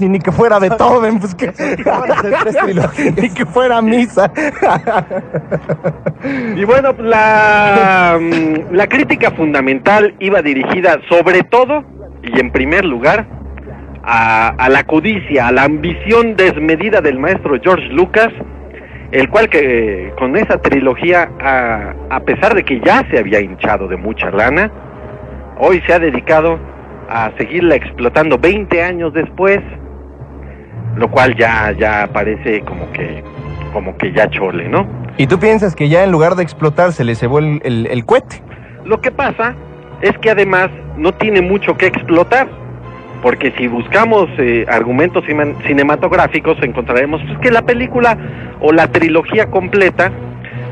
Rossi, ni que fuera Beethoven, pues que ni que fuera misa. Y bueno, pues la crítica fundamental iba dirigida sobre todo y en primer lugar a la codicia, a la ambición desmedida del maestro George Lucas, el cual que con esa trilogía, a pesar de que ya se había hinchado de mucha lana, hoy se ha dedicado a seguirla explotando 20 años después, lo cual ya parece como que ya chole, ¿no? ¿Y tú piensas que ya en lugar de explotar se le cebó el cohete? Lo que pasa es que además no tiene mucho que explotar, porque si buscamos argumentos cinematográficos encontraremos pues, que la película o la trilogía completa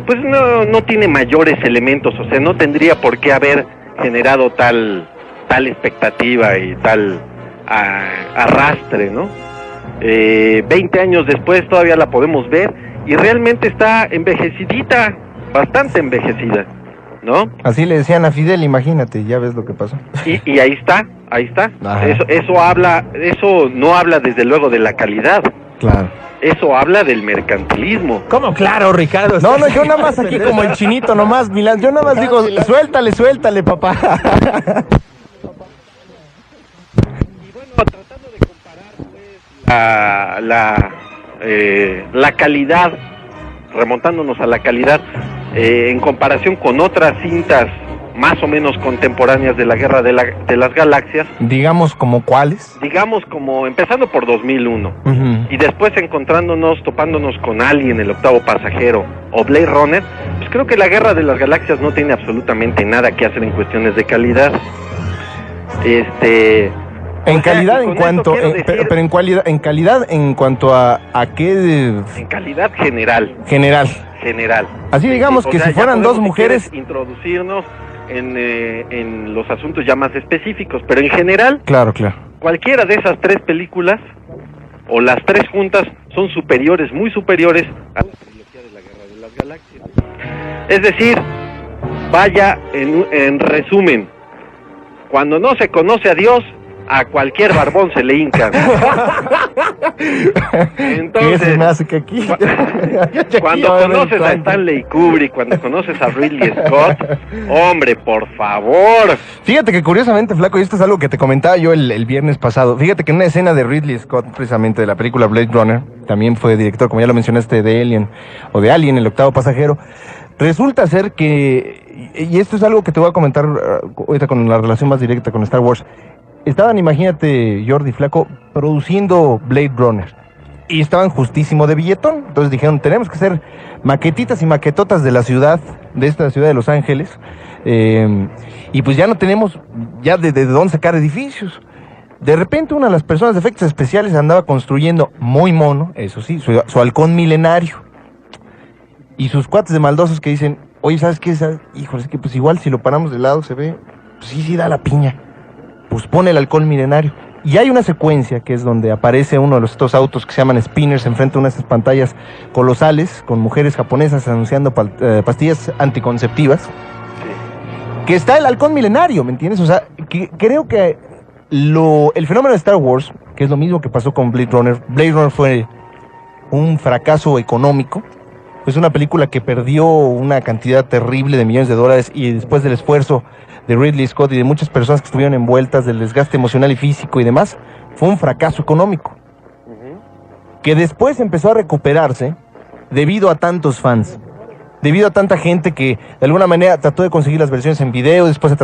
pues no tiene mayores elementos, o sea, no tendría por qué haber generado tal expectativa y tal arrastre, ¿no? 20 años después todavía la podemos ver y realmente está envejecidita, bastante envejecida, ¿no? Así le decían a Fidel, imagínate, ya ves lo que pasó. Y ahí está. Eso no habla desde luego de la calidad. Claro. Eso habla del mercantilismo. ¿Cómo claro, Ricardo? No, yo nada más aquí como el chinito nomás, Milán, yo nada más digo, suéltale, papá. Y bueno, tratando de comparar pues la calidad, remontándonos a la calidad, en comparación con otras cintas más o menos contemporáneas de la Guerra de las Galaxias. Digamos, ¿como cuáles? Digamos, como empezando por 2001. Uh-huh. Y después topándonos con Alien, el octavo pasajero, o Blade Runner, pues creo que la Guerra de las Galaxias no tiene absolutamente nada que hacer en cuestiones de calidad. En calidad en cuanto, pero en calidad en cuanto a qué. En calidad general. General. Así digamos que si fueran dos mujeres. Introducirnos en los asuntos ya más específicos, pero en general. Claro. Cualquiera de esas tres películas, o las tres juntas, son superiores, muy superiores a la trilogía de la Guerra de las Galaxias. Es decir, vaya, en resumen, cuando no se conoce a Dios, a cualquier barbón se le hinca. Entonces, ¿qué se me hace que aquí? Cuando conoces a Stanley Kubrick, cuando conoces a Ridley Scott, hombre, por favor. Fíjate que curiosamente, Flaco, y esto es algo que te comentaba yo el viernes pasado, fíjate que en una escena de Ridley Scott, precisamente de la película Blade Runner, también fue director, como ya lo mencionaste, de Alien, el octavo pasajero, resulta ser que, y esto es algo que te voy a comentar ahorita con la relación más directa con Star Wars. Estaban, imagínate, Jordi, Flaco, produciendo Blade Runner y estaban justísimo de billetón. Entonces dijeron, tenemos que hacer maquetitas y maquetotas de esta ciudad de Los Ángeles, y pues ya no tenemos ya de dónde sacar edificios. De repente una de las personas de efectos especiales andaba construyendo, muy mono, eso sí, su halcón milenario. Y sus cuates de maldosos que dicen, oye, ¿sabes qué? Híjole, es que pues igual si lo paramos de lado se ve, pues sí da la piña. Pues pone el halcón milenario. Y hay una secuencia que es donde aparece uno de estos autos que se llaman spinners enfrente de unas pantallas colosales con mujeres japonesas anunciando pastillas anticonceptivas. Que está el halcón milenario, ¿me entiendes? O sea, creo que el fenómeno de Star Wars, que es lo mismo que pasó con Blade Runner fue un fracaso económico. Es una película que perdió una cantidad terrible de millones de dólares y después del esfuerzo de Ridley Scott y de muchas personas que estuvieron envueltas, del desgaste emocional y físico y demás, fue un fracaso económico. Que después empezó a recuperarse debido a tantos fans, debido a tanta gente que de alguna manera trató de conseguir las versiones en video, después se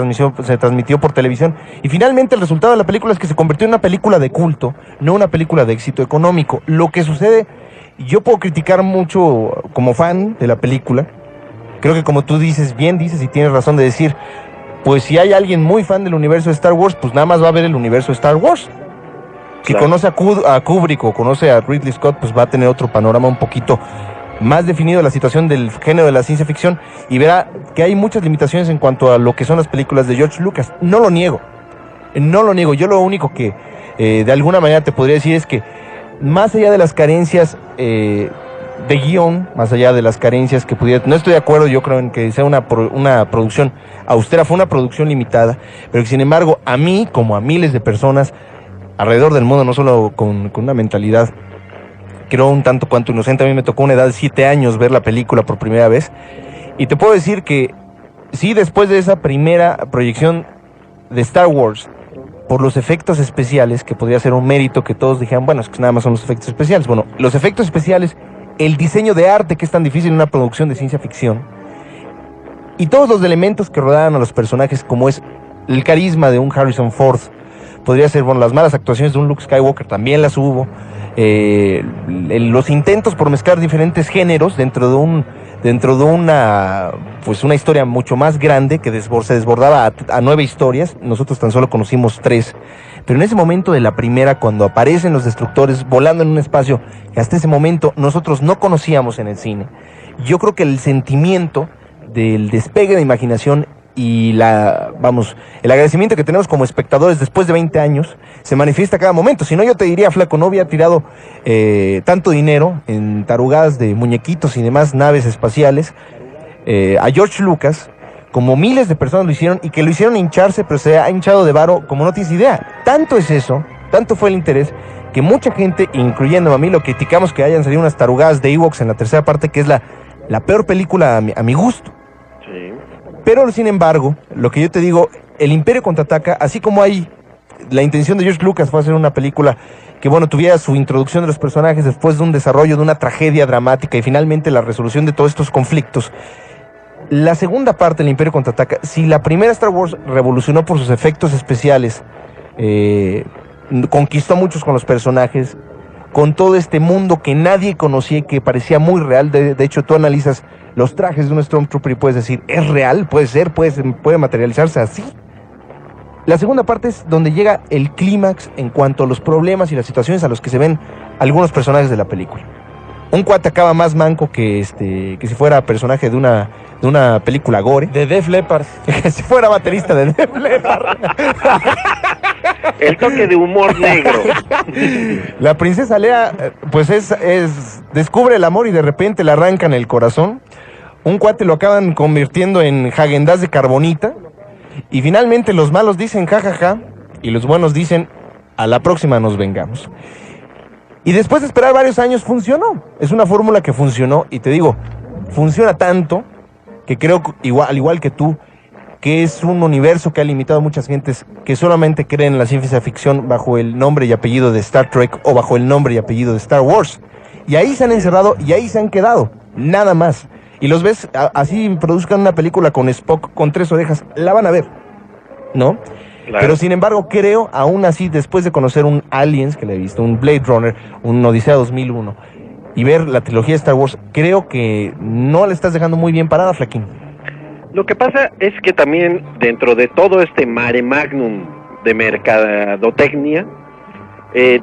transmitió por televisión, y finalmente el resultado de la película es que se convirtió en una película de culto, no una película de éxito económico. Lo que sucede, yo puedo criticar mucho como fan de la película, creo que como tú dices y tienes razón de decir, pues si hay alguien muy fan del universo de Star Wars, pues nada más va a ver el universo de Star Wars. Si conoce a Kubrick o conoce a Ridley Scott, pues va a tener otro panorama un poquito más definido de la situación del género de la ciencia ficción y verá que hay muchas limitaciones en cuanto a lo que son las películas de George Lucas. No lo niego. Yo lo único que de alguna manera te podría decir es que más allá de las carencias de guión, más allá de las carencias que pudiera... No estoy de acuerdo, yo creo, en que sea una producción austera, fue una producción limitada, pero que sin embargo a mí, como a miles de personas, alrededor del mundo, no solo con una mentalidad, creo, un tanto cuanto inocente. A mí me tocó una edad de 7 años ver la película por primera vez. Y te puedo decir que sí, después de esa primera proyección de Star Wars, por los efectos especiales, que podría ser un mérito que todos dijeran, bueno, es que nada más son los efectos especiales. Bueno, los efectos especiales, el diseño de arte, que es tan difícil en una producción de ciencia ficción, y todos los elementos que rodean a los personajes, como es el carisma de un Harrison Ford, podría ser, bueno, las malas actuaciones de un Luke Skywalker, también las hubo, los intentos por mezclar diferentes géneros dentro de una historia mucho más grande que se desbordaba a 9 historias. Nosotros tan solo conocimos 3, pero en ese momento de la primera, cuando aparecen los destructores volando en un espacio que hasta ese momento nosotros no conocíamos en el cine, yo creo que el sentimiento del despegue de imaginación y el agradecimiento que tenemos como espectadores después de 20 años se manifiesta a cada momento. Si no, yo te diría, flaco, no había tirado tanto dinero en tarugadas de muñequitos y demás naves espaciales a George Lucas, como miles de personas lo hicieron, y que lo hicieron hincharse, pero se ha hinchado de varo como no tienes idea. Tanto es eso, tanto fue el interés, que mucha gente, incluyendo a mí, lo criticamos que hayan salido unas tarugadas de Ewoks en la tercera parte, que es la peor película a mi gusto. Sí. Pero, sin embargo, lo que yo te digo, el Imperio Contraataca, así como hay la intención de George Lucas fue hacer una película que, bueno, tuviera su introducción de los personajes después de un desarrollo de una tragedia dramática y finalmente la resolución de todos estos conflictos. La segunda parte del Imperio Contraataca, si la primera Star Wars revolucionó por sus efectos especiales, conquistó a muchos con los personajes, con todo este mundo que nadie conocía y que parecía muy real. De hecho, tú analizas los trajes de un Stormtrooper y puedes decir, ¿es real? ¿Puede ser? ¿Puede materializarse así? La segunda parte es donde llega el clímax en cuanto a los problemas y las situaciones a los que se ven algunos personajes de la película. Un cuate acaba más manco que si fuera personaje de una película gore. De Def Leppard. Que si fuera baterista de Def Leppard. El toque de humor negro. La princesa Leia, pues descubre el amor y de repente le arrancan el corazón. Un cuate lo acaban convirtiendo en Häagen-Dazs de carbonita. Y finalmente los malos dicen jajaja y los buenos dicen a la próxima nos vengamos. Y después de esperar varios años funcionó. Es una fórmula que funcionó, y te digo, funciona tanto que creo, al igual que tú, que es un universo que ha limitado a muchas gentes que solamente creen en la ciencia ficción bajo el nombre y apellido de Star Trek o bajo el nombre y apellido de Star Wars. Y ahí se han encerrado y ahí se han quedado, nada más. Y los ves, así produzcan una película con Spock con 3 orejas, la van a ver, ¿no? Claro. Pero sin embargo, creo, aún así, después de conocer un Aliens, que le he visto, un Blade Runner, un Odisea 2001, y ver la trilogía de Star Wars, creo que no le estás dejando muy bien parada, Flaquín. Lo que pasa es que también dentro de todo este mare magnum de mercadotecnia,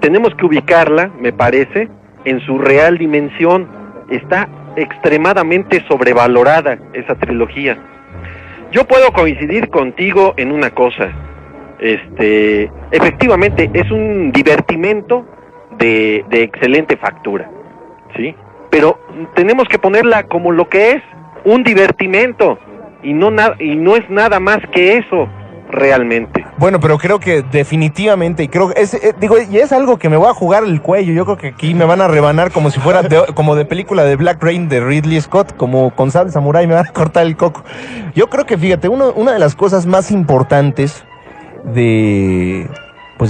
tenemos que ubicarla, me parece, en su real dimensión. Está extremadamente sobrevalorada esa trilogía. Yo puedo coincidir contigo en una cosa. Efectivamente es un divertimento de excelente factura, ¿sí? Pero tenemos que ponerla como lo que es, un divertimento, y no es nada más que eso realmente. Bueno, pero creo que definitivamente, y creo que y es algo que me voy a jugar el cuello. Yo creo que aquí me van a rebanar como si fuera como de película de Black Rain de Ridley Scott, como con sable samurai me van a cortar el coco. Yo creo que, fíjate, una de las cosas más importantes de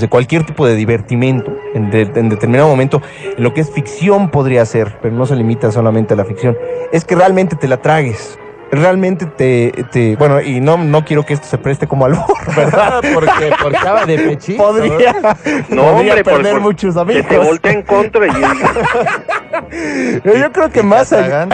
cualquier tipo de divertimento en determinado momento, en lo que es ficción podría ser, pero no se limita solamente a la ficción, es que realmente te la tragues. Realmente bueno, y no quiero que esto se preste como albur, ¿verdad? Porque estaba de pechito. Podría perder muchos amigos. Que te voltea en contra yo creo que más allá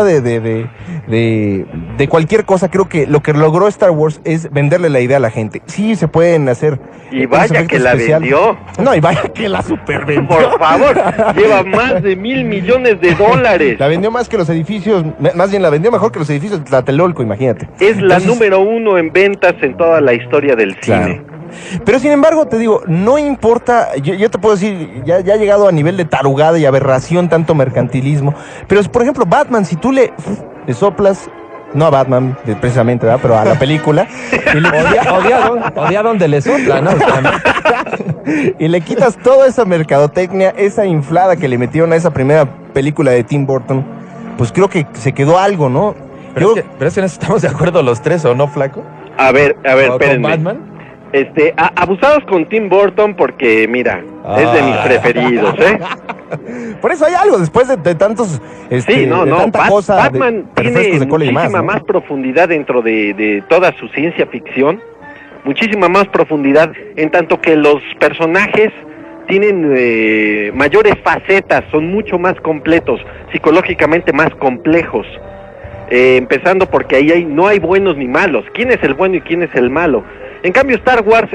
de cualquier cosa, creo que lo que logró Star Wars es venderle la idea a la gente. Sí, se pueden hacer. Y vaya que la vendió. No, y vaya que la supervendió. Por favor, lleva más de $1,000 millones. La vendió más que los edificios, más bien la vendió mejor que los edificios de Tlatelolco, imagínate. Es la número 1 en ventas en toda la historia del cine. Pero sin embargo, te digo, no importa, yo te puedo decir, ya ha llegado a nivel de tarugada y aberración tanto mercantilismo, pero por ejemplo, Batman, si tú le soplas no a Batman precisamente, ¿verdad? Pero a la película. Y le, Odia donde le sopla, ¿no? O sea, y le quitas toda esa mercadotecnia, esa inflada que le metieron a esa primera película de Tim Burton, pues creo que se quedó algo, ¿no? pero es que en eso estamos de acuerdo los tres, ¿o no, Flaco? A ver, ¿O con espérenme. Batman? Abusados con Tim Burton porque, mira, es de mis preferidos, ¿eh? Por eso hay algo, después de tantos, Sí, no, de no, tanta cosa, Batman de refrescos tiene de cola y muchísima más, ¿no? más profundidad dentro de toda su ciencia ficción, muchísima más profundidad, en tanto que los personajes tienen mayores facetas, son mucho más completos, psicológicamente más complejos, empezando porque ahí no hay buenos ni malos, quién es el bueno y quién es el malo. En cambio Star Wars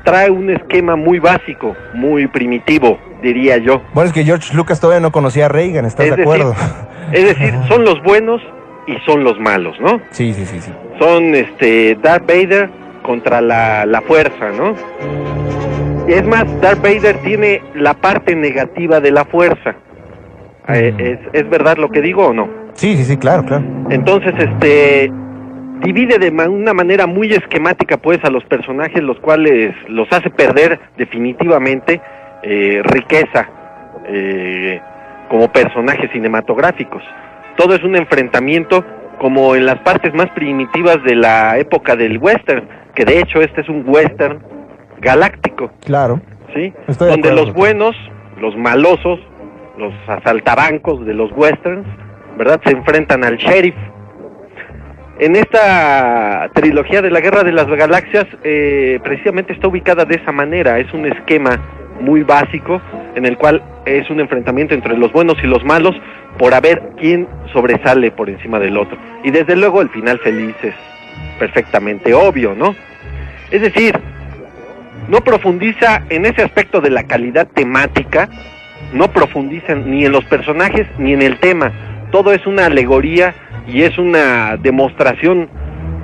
trae un esquema muy básico, muy primitivo, diría yo. Bueno, es que George Lucas todavía no conocía a Reagan, ¿estás de acuerdo? Es decir, son los buenos y son los malos, ¿no? Sí. Son Darth Vader contra la fuerza, ¿no? Es más, Darth Vader tiene la parte negativa de la fuerza. ¿Es verdad lo que digo o no? Sí, claro. Entonces, divide de una manera muy esquemática, pues, a los personajes, los cuales los hace perder definitivamente riqueza como personajes cinematográficos. Todo es un enfrentamiento como en las partes más primitivas de la época del western, que de hecho este es un western galáctico. Claro. ¿Sí? Estoy de Donde acuerdo. los buenos, los malosos, los asaltabancos de los westerns, ¿verdad? Se enfrentan al sheriff. En esta trilogía de la Guerra de las Galaxias, precisamente está ubicada de esa manera. Es un esquema muy básico en el cual es un enfrentamiento entre los buenos y los malos por a ver quién sobresale por encima del otro. Y desde luego el final feliz es perfectamente obvio, ¿no? Es decir, no profundiza en ese aspecto de la calidad temática, no profundiza ni en los personajes ni en el tema. Todo es una alegoría y es una demostración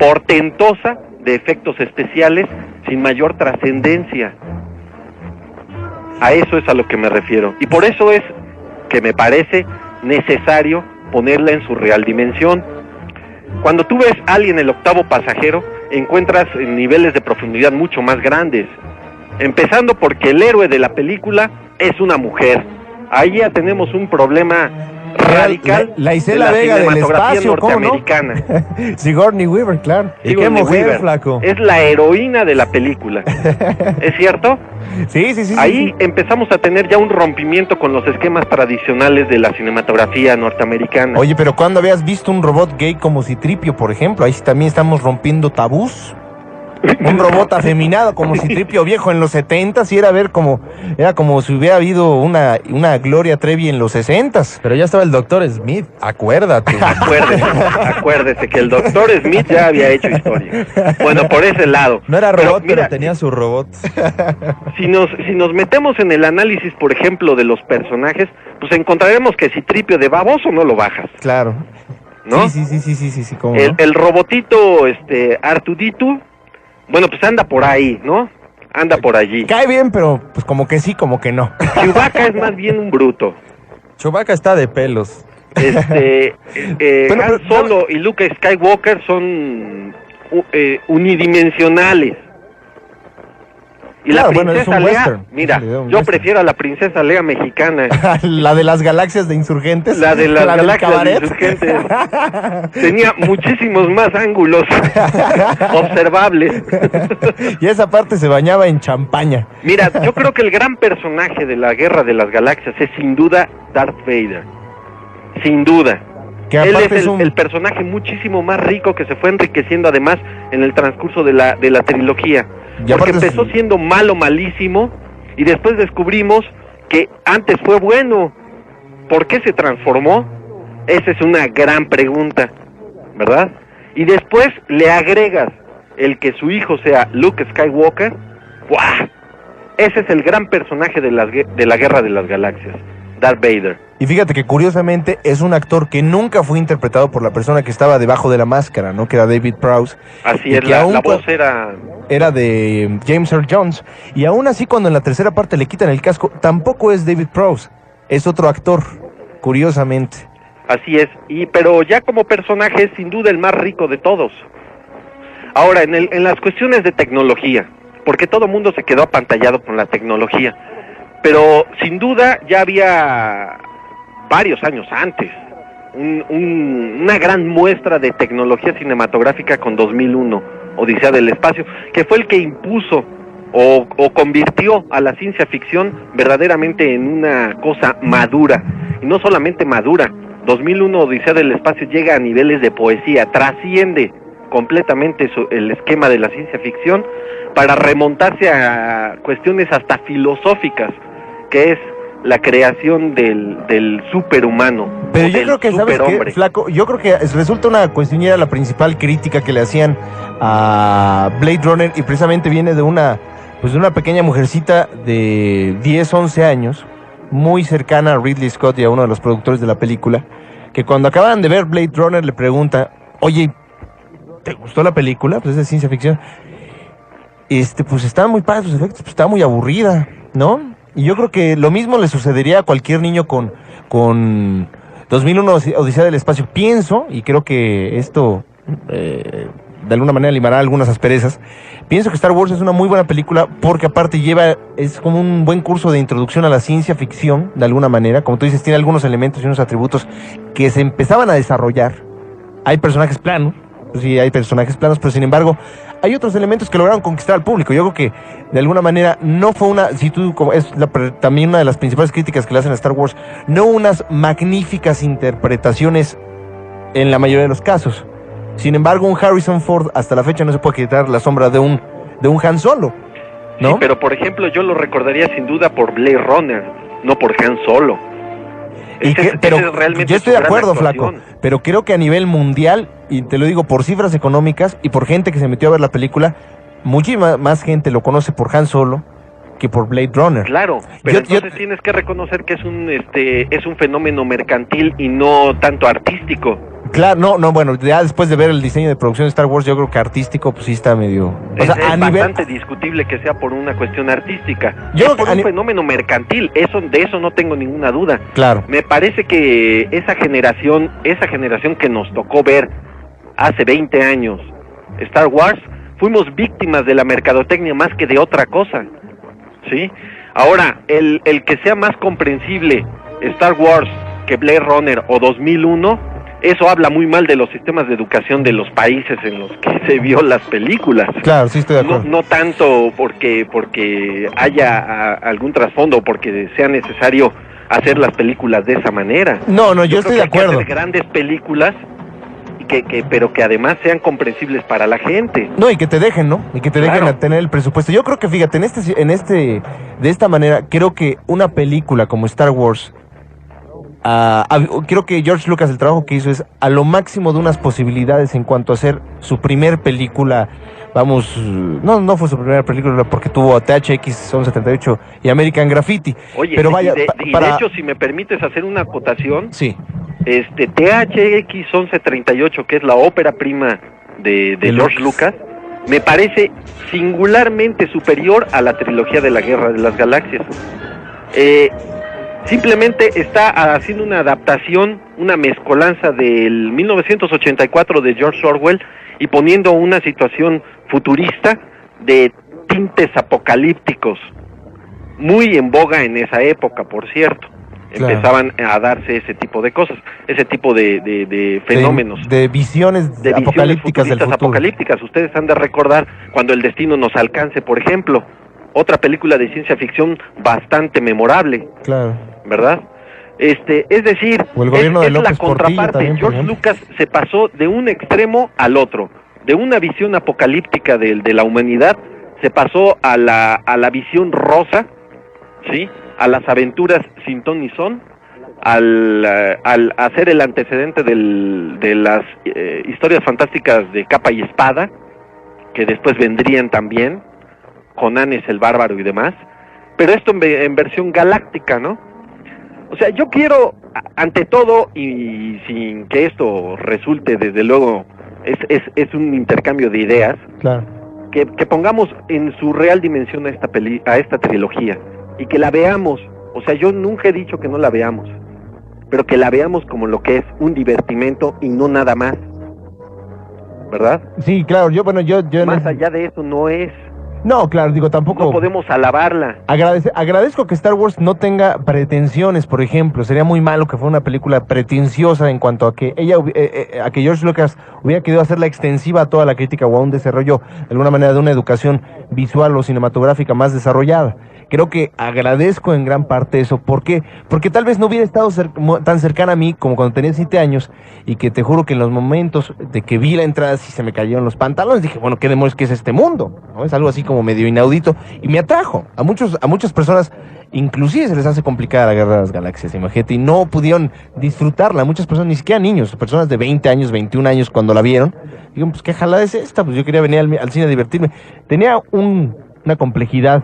portentosa de efectos especiales sin mayor trascendencia. A eso es a lo que me refiero. Y por eso es que me parece necesario ponerla en su real dimensión. Cuando tú ves Alien, el octavo pasajero, encuentras niveles de profundidad mucho más grandes. Empezando porque el héroe de la película es una mujer. Ahí ya tenemos un problema radical la Isela Vega del espacio, ¿cómo no? norteamericana. Sigourney Weaver, claro. ¿Y qué mujer, Flaco? Es la heroína de la película. ¿Es cierto? Sí. Ahí empezamos a tener ya un rompimiento con los esquemas tradicionales de la cinematografía norteamericana. Oye, pero ¿cuándo habías visto un robot gay como Citripio, por ejemplo? Ahí sí también estamos rompiendo tabús. Un robot afeminado como Citripio viejo en los 70s y era como si hubiera habido una Gloria Trevi en los 60s. Pero ya estaba el Dr. Smith, acuérdate. Acuérdese que el Dr. Smith ya había hecho historia. Bueno, por ese lado. No era robot, pero mira, tenía su robot. Si nos metemos en el análisis, por ejemplo, de los personajes, pues encontraremos que Citripio de baboso no lo bajas, Claro. ¿no? Sí, ¿cómo no? El robotito, Artudito, bueno, pues anda por ahí, ¿no? Anda por allí. Cae bien, pero pues como que sí, como que no. Chewbacca es más bien un bruto. Chewbacca está de pelos. Han Solo y Luke Skywalker son unidimensionales. Y Claro, la bueno, es princesa un Leia, western. mira, Es un yo western. prefiero a la princesa Leia mexicana. La de las galaxias de insurgentes. La de las del galaxias de cabaret. insurgentes. Tenía muchísimos más ángulos observables. Y esa parte se bañaba en champaña. Mira, yo creo que el gran personaje de la Guerra de las Galaxias es sin duda Darth Vader. Sin duda. Que Él aparte es el personaje muchísimo más rico que se fue enriqueciendo además en el transcurso de la trilogía. Y Porque aparte empezó siendo malo, malísimo, y después descubrimos que antes fue bueno. ¿Por qué se transformó? Esa es una gran pregunta, ¿verdad? Y después le agregas el que su hijo sea Luke Skywalker. ¡Buah! Ese es el gran personaje de la Guerra de las Galaxias, Darth Vader. Y fíjate que curiosamente es un actor que nunca fue interpretado por la persona que estaba debajo de la máscara, ¿no? Que era David Prowse. Así Y es, que la aún voz era... Era de James Earl Jones. Y aún así, cuando en la tercera parte le quitan el casco, tampoco es David Prowse. Es otro actor, curiosamente. Así es, pero ya como personaje es sin duda el más rico de todos. Ahora, en las cuestiones de tecnología, porque todo el mundo se quedó apantallado con la tecnología, pero sin duda ya había varios años antes una gran muestra de tecnología cinematográfica con 2001, Odisea del Espacio, que fue el que impuso o convirtió a la ciencia ficción verdaderamente en una cosa madura, y no solamente madura. 2001, Odisea del Espacio llega a niveles de poesía, trasciende completamente el esquema de la ciencia ficción para remontarse a cuestiones hasta filosóficas, que es la creación del superhumano. Pero yo creo que, ¿sabes qué, Flaco? Yo creo que resulta una cuestión, y era la principal crítica que le hacían a Blade Runner, y precisamente viene de una pequeña mujercita de 10, 11 años, muy cercana a Ridley Scott y a uno de los productores de la película, que cuando acaban de ver Blade Runner le pregunta, oye, ¿te gustó la película? Pues es de ciencia ficción. Pues estaban muy padres los efectos, pues estaba muy aburrida, ¿no? Y yo creo que lo mismo le sucedería a cualquier niño con 2001 Odisea del Espacio. Pienso, y creo que esto de alguna manera limará algunas asperezas, pienso que Star Wars es una muy buena película porque aparte es como un buen curso de introducción a la ciencia ficción, de alguna manera. Como tú dices, tiene algunos elementos y unos atributos que se empezaban a desarrollar. Hay personajes planos, sí, hay personajes planos, pero sin embargo hay otros elementos que lograron conquistar al público. Yo creo que de alguna manera no fue también una de las principales críticas que le hacen a Star Wars, no unas magníficas interpretaciones en la mayoría de los casos. Sin embargo, un Harrison Ford hasta la fecha no se puede quitar la sombra de un Han Solo, ¿no? Sí, pero por ejemplo yo lo recordaría sin duda por Blade Runner, no por Han Solo. Pero yo estoy de acuerdo, Flaco, pero creo que a nivel mundial, y te lo digo por cifras económicas y por gente que se metió a ver la película, muchísima más gente lo conoce por Han Solo que por Blade Runner. Claro, pero entonces tienes que reconocer que es un fenómeno mercantil y no tanto artístico. Claro, bueno, ya después de ver el diseño de producción de Star Wars, yo creo que artístico, pues sí está medio... Es bastante discutible que sea por una cuestión artística. Es por un fenómeno mercantil, de eso no tengo ninguna duda. Claro. Me parece que esa generación que nos tocó ver hace 20 años Star Wars, fuimos víctimas de la mercadotecnia más que de otra cosa, ¿sí? Ahora, el que sea más comprensible Star Wars que Blade Runner o 2001... eso habla muy mal de los sistemas de educación de los países en los que se vio las películas. Claro, sí estoy de acuerdo. No tanto porque haya algún trasfondo o porque sea necesario hacer las películas de esa manera. No, yo estoy de acuerdo. Hay que hacer grandes películas, pero que además sean comprensibles para la gente. No, y que te dejen, ¿no? Y que te dejen tener el presupuesto. Yo creo que, fíjate, de esta manera, creo que una película como Star Wars... creo que George Lucas, el trabajo que hizo es a lo máximo de unas posibilidades en cuanto a hacer su primer película. No fue su primera película porque tuvo a THX 1138 y American Graffiti. Oye, pero vaya, de hecho, si me permites hacer una acotación, sí. THX 1138, que es la ópera prima de George Lucas, me parece singularmente superior a la trilogía de la Guerra de las Galaxias. Simplemente está haciendo una adaptación, una mezcolanza del 1984 de George Orwell y poniendo una situación futurista de tintes apocalípticos, muy en boga en esa época, por cierto. Claro. Empezaban a darse ese tipo de cosas, ese tipo de fenómenos. De visiones apocalípticas del futuro. Apocalípticas. Ustedes han de recordar Cuando el destino nos alcance, por ejemplo. Otra película de ciencia ficción bastante memorable. Claro. ¿Verdad? Es decir, o el gobierno de López la contraparte. También, George Lucas se pasó de un extremo al otro, de una visión apocalíptica de la humanidad, se pasó a la visión rosa, ¿sí? A las aventuras sin ton ni son, al hacer el antecedente de las historias fantásticas de capa y espada, que después vendrían también, Conan es el bárbaro y demás, pero esto en versión galáctica, ¿no? O sea, yo quiero, ante todo, y sin que esto resulte, desde luego, es un intercambio de ideas, claro, que pongamos en su real dimensión a esta trilogía, y que la veamos. O sea, yo nunca he dicho que no la veamos. pero que la veamos como lo que es, un divertimento y no nada más, ¿verdad? Sí, claro, yo Más allá de eso no es, no, claro, digo, tampoco no podemos alabarla. agradezco que Star Wars no tenga pretensiones, por ejemplo. Sería muy malo que fuera una película pretenciosa en cuanto a que a que George Lucas hubiera querido hacerla extensiva a toda la crítica o a un desarrollo, de alguna manera, de una educación visual o cinematográfica más desarrollada. Creo que agradezco en gran parte eso. ¿Por qué? Porque tal vez no hubiera estado tan cercana a mí como cuando tenía 7 años, y que te juro que en los momentos de que vi la entrada sí se me cayeron los pantalones. Dije, bueno, ¿qué demonios que es este mundo? ¿No? Es algo así como medio inaudito y me atrajo. A muchas personas inclusive se les hace complicada la Guerra de las Galaxias, imagínate, y no pudieron disfrutarla. Muchas personas, ni siquiera niños, personas de 20 años, 21 años, cuando la vieron, digo, pues qué jalada es esta, pues yo quería venir al cine a divertirme. Tenía una complejidad.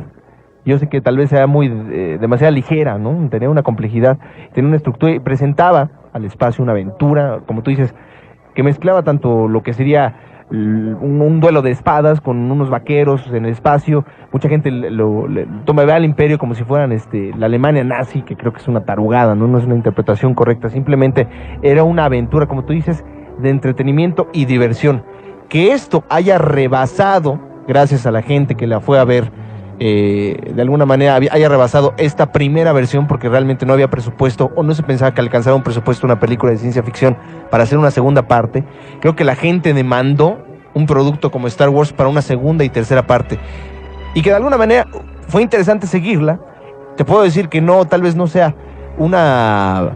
Yo sé que tal vez sea muy demasiado ligera, ¿no? Tenía una complejidad, tenía una estructura y presentaba al espacio una aventura, como tú dices, que mezclaba tanto lo que sería un duelo de espadas con unos vaqueros en el espacio. Mucha gente ve al Imperio como si fueran la Alemania nazi, que creo que es una tarugada, ¿no? No es una interpretación correcta, simplemente era una aventura, como tú dices, de entretenimiento y diversión. Que esto haya rebasado, gracias a la gente que la fue a ver, de alguna manera haya rebasado esta primera versión, porque realmente no había presupuesto o no se pensaba que alcanzara un presupuesto una película de ciencia ficción para hacer una segunda parte. Creo que la gente demandó un producto como Star Wars para una segunda y tercera parte, y que de alguna manera fue interesante seguirla. Te puedo decir que no, tal vez no sea una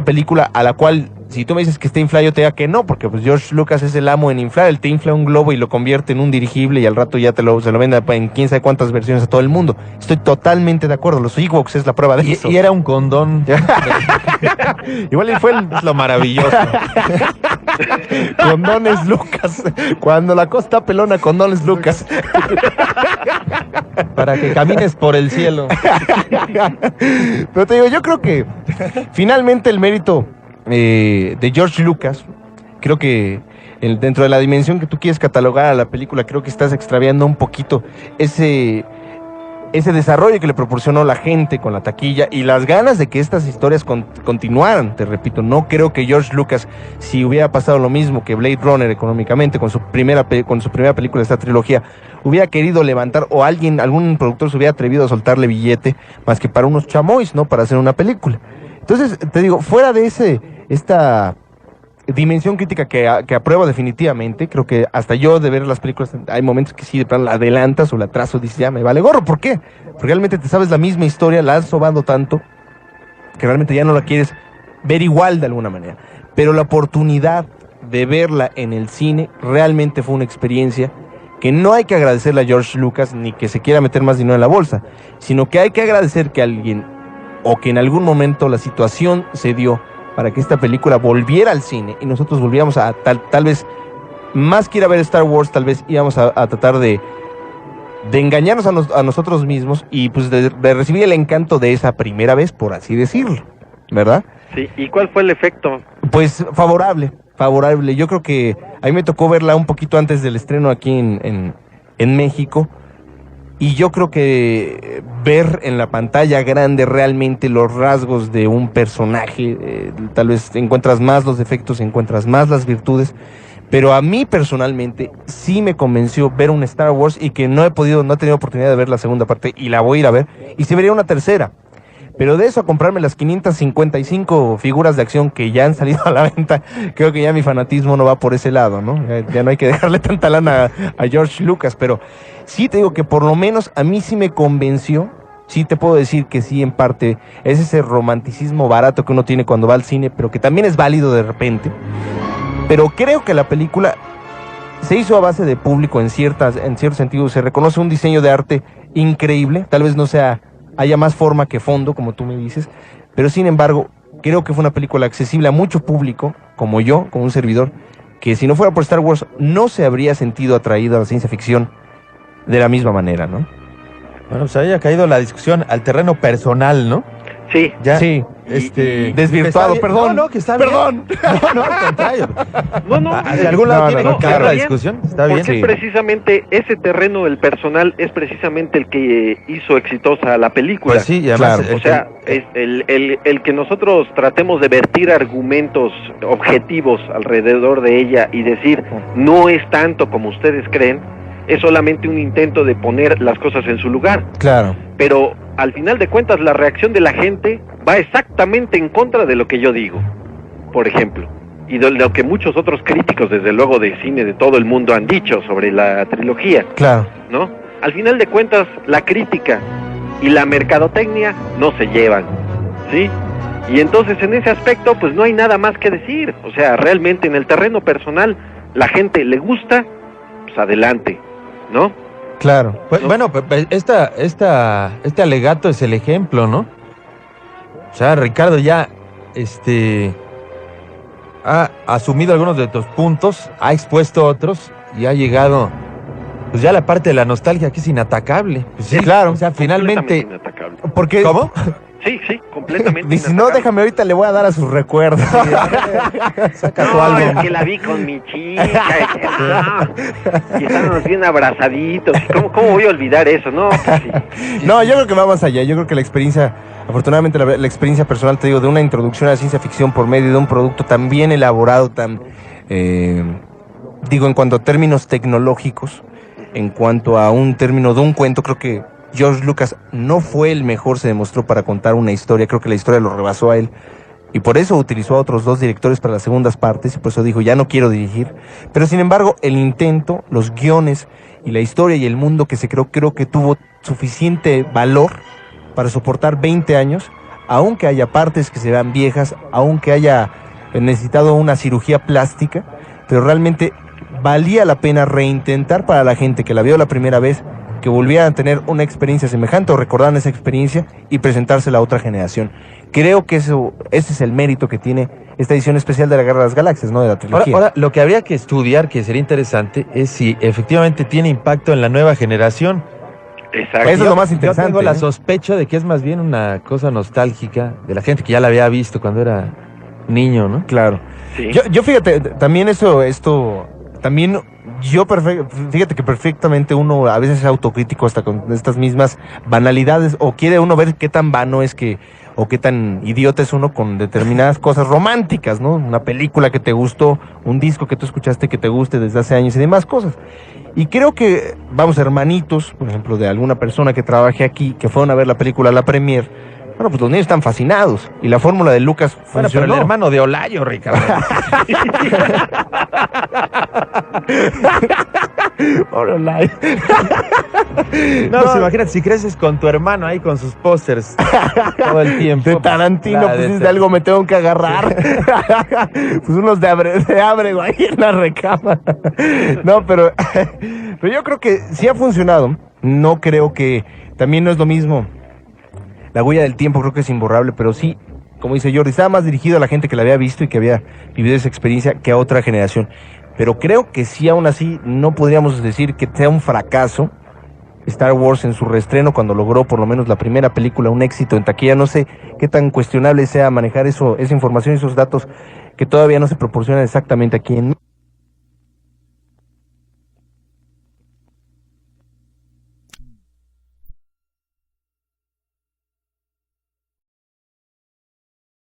película a la cual, si tú me dices que está inflado, yo te diga que no, porque pues George Lucas es el amo en inflar. Él te infla un globo y lo convierte en un dirigible y al rato ya se lo vende en quién sabe cuántas versiones a todo el mundo. Estoy totalmente de acuerdo. Los Ewoks es la prueba de eso. Y era un condón. Igual fue Es lo maravilloso. Condones Lucas. Cuando la cosa está pelona, condones Lucas. Para que camines por el cielo. Pero te digo, yo creo que finalmente el mérito de George Lucas, creo que dentro de la dimensión que tú quieres catalogar a la película, creo que estás extraviando un poquito ese desarrollo que le proporcionó la gente con la taquilla y las ganas de que estas historias continuaran. Te repito, no creo que George Lucas, si hubiera pasado lo mismo que Blade Runner económicamente con su primera película de esta trilogía, hubiera querido levantar, o algún productor se hubiera atrevido a soltarle billete más que para unos chamois, ¿no? Para hacer una película. Entonces, te digo, fuera de esta dimensión crítica que apruebo definitivamente, creo que hasta yo de ver las películas, hay momentos que sí, de plano la adelantas o la atraso, dices, ya me vale gorro. ¿Por qué? Porque realmente te sabes la misma historia, la has sobado tanto, que realmente ya no la quieres ver igual de alguna manera. Pero la oportunidad de verla en el cine realmente fue una experiencia que no hay que agradecerle a George Lucas ni que se quiera meter más dinero en la bolsa, sino que hay que agradecer que alguien, o que en algún momento la situación se dio para que esta película volviera al cine y nosotros volvíamos a tal vez, más que ir a ver Star Wars, tal vez íbamos a tratar de engañarnos a nosotros mismos y pues de recibir el encanto de esa primera vez, por así decirlo, ¿verdad? Sí, ¿y cuál fue el efecto? Pues favorable. Yo creo que a mí me tocó verla un poquito antes del estreno aquí en México. Y yo creo que ver en la pantalla grande realmente los rasgos de un personaje, tal vez encuentras más los defectos, encuentras más las virtudes, pero a mí personalmente sí me convenció ver un Star Wars, y que no he tenido oportunidad de ver la segunda parte y la voy a ir a ver, y se vería una tercera. Pero de eso a comprarme las 555 figuras de acción que ya han salido a la venta, creo que ya mi fanatismo no va por ese lado, ¿no? Ya no hay que dejarle tanta lana a George Lucas, pero sí te digo que por lo menos a mí sí me convenció. Sí te puedo decir que sí, en parte, es ese romanticismo barato que uno tiene cuando va al cine, pero que también es válido de repente. Pero creo que la película se hizo a base de público en cierto sentido. Se reconoce un diseño de arte increíble, tal vez haya más forma que fondo, como tú me dices, pero sin embargo, creo que fue una película accesible a mucho público, como yo, como un servidor, que si no fuera por Star Wars, no se habría sentido atraído a la ciencia ficción de la misma manera, ¿no? Bueno, pues haya caído la discusión al terreno personal, ¿no? Sí. Ya, Sí. Desvirtuado, está bien. perdón. No, que está bien. Perdón. No, al contrario. No, Hacia algún lado no, tiene no, que claro. quedar la Está bien, discusión. Está bien. porque Sí. precisamente ese terreno del personal es precisamente el que hizo exitosa la película. Pues sí, y además. Claro. O sea, es el que nosotros tratemos de vertir argumentos objetivos alrededor de ella y decir no es tanto como ustedes creen, es solamente un intento de poner las cosas en su lugar. Claro. Pero al final de cuentas la reacción de la gente va exactamente en contra de lo que yo digo, por ejemplo, y de lo que muchos otros críticos, desde luego de cine de todo el mundo, han dicho sobre la trilogía, Claro. ¿no? Al final de cuentas la crítica y la mercadotecnia no se llevan, ¿sí? Y entonces en ese aspecto pues no hay nada más que decir. O sea, realmente en el terreno personal la gente le gusta, pues adelante, ¿no? Claro. Pues, bueno, este alegato es el ejemplo, ¿no? O sea, Ricardo ya ha asumido algunos de tus puntos, ha expuesto otros y ha llegado, pues ya la parte de la nostalgia que es inatacable. Pues sí, claro. O sea, finalmente. Completamente inatacable. Porque ¿Cómo? Sí, completamente dice, no, inatacable. déjame ahorita, le voy a dar a sus recuerdos. Saca tu No, álbum. es que la vi con mi chica y estábamos bien abrazaditos. ¿Cómo voy a olvidar eso? No, pues sí. No, yo creo que va más allá. Yo creo que la experiencia, afortunadamente la experiencia personal, te digo, de una introducción a la ciencia ficción por medio de un producto tan bien elaborado, tan, digo, en cuanto a términos tecnológicos, en cuanto a un término de un cuento, creo que George Lucas no fue el mejor, se demostró, para contar una historia. Creo que la historia lo rebasó a él. Y por eso utilizó a otros dos directores para las segundas partes, y por eso dijo, ya no quiero dirigir. Pero sin embargo, el intento, los guiones y la historia y el mundo que se creó, creo que tuvo suficiente valor para soportar 20 años, aunque haya partes que se vean viejas, aunque haya necesitado una cirugía plástica, pero realmente valía la pena reintentar para la gente que la vio la primera vez, que volvieran a tener una experiencia semejante o recordaran esa experiencia y presentársela a otra generación. Creo que ese es el mérito que tiene esta edición especial de la Guerra de las Galaxias, ¿no? De la trilogía. Ahora, lo que habría que estudiar, que sería interesante, es si efectivamente tiene impacto en la nueva generación. Exacto. Eso es lo más interesante. Yo tengo la ¿eh? sospecha de que es más bien una cosa nostálgica de la gente que ya la había visto cuando era niño, ¿no? Claro. Sí. Yo fíjate, también también fíjate que perfectamente uno a veces es autocrítico hasta con estas mismas banalidades, o quiere uno ver qué tan vano es o qué tan idiota es uno con determinadas cosas románticas, ¿no? Una película que te gustó, un disco que tú escuchaste que te guste desde hace años y demás cosas. Y creo que, vamos, hermanitos, por ejemplo, de alguna persona que trabaje aquí, que fueron a ver la película a la premier, bueno, pues los niños están fascinados. Y la fórmula de Lucas Bueno, pero funcionó. el hermano de Olayo, Ricardo. Pobre Olay. No, pues imagínate, si creces con tu hermano ahí con sus pósters todo el tiempo. De Tarantino, pues, pues si de algo me tengo que agarrar. Pues unos de abre ahí en la recámara. No, pero yo creo que sí ha funcionado. No creo que, también no es lo mismo. La huella del tiempo creo que es imborrable, pero sí, como dice Jordi, estaba más dirigido a la gente que la había visto y que había vivido esa experiencia que a otra generación. Pero creo que sí, aún así, no podríamos decir que sea un fracaso Star Wars en su reestreno, cuando logró por lo menos la primera película un éxito en taquilla. No sé qué tan cuestionable sea manejar esa información y esos datos que todavía no se proporcionan exactamente aquí en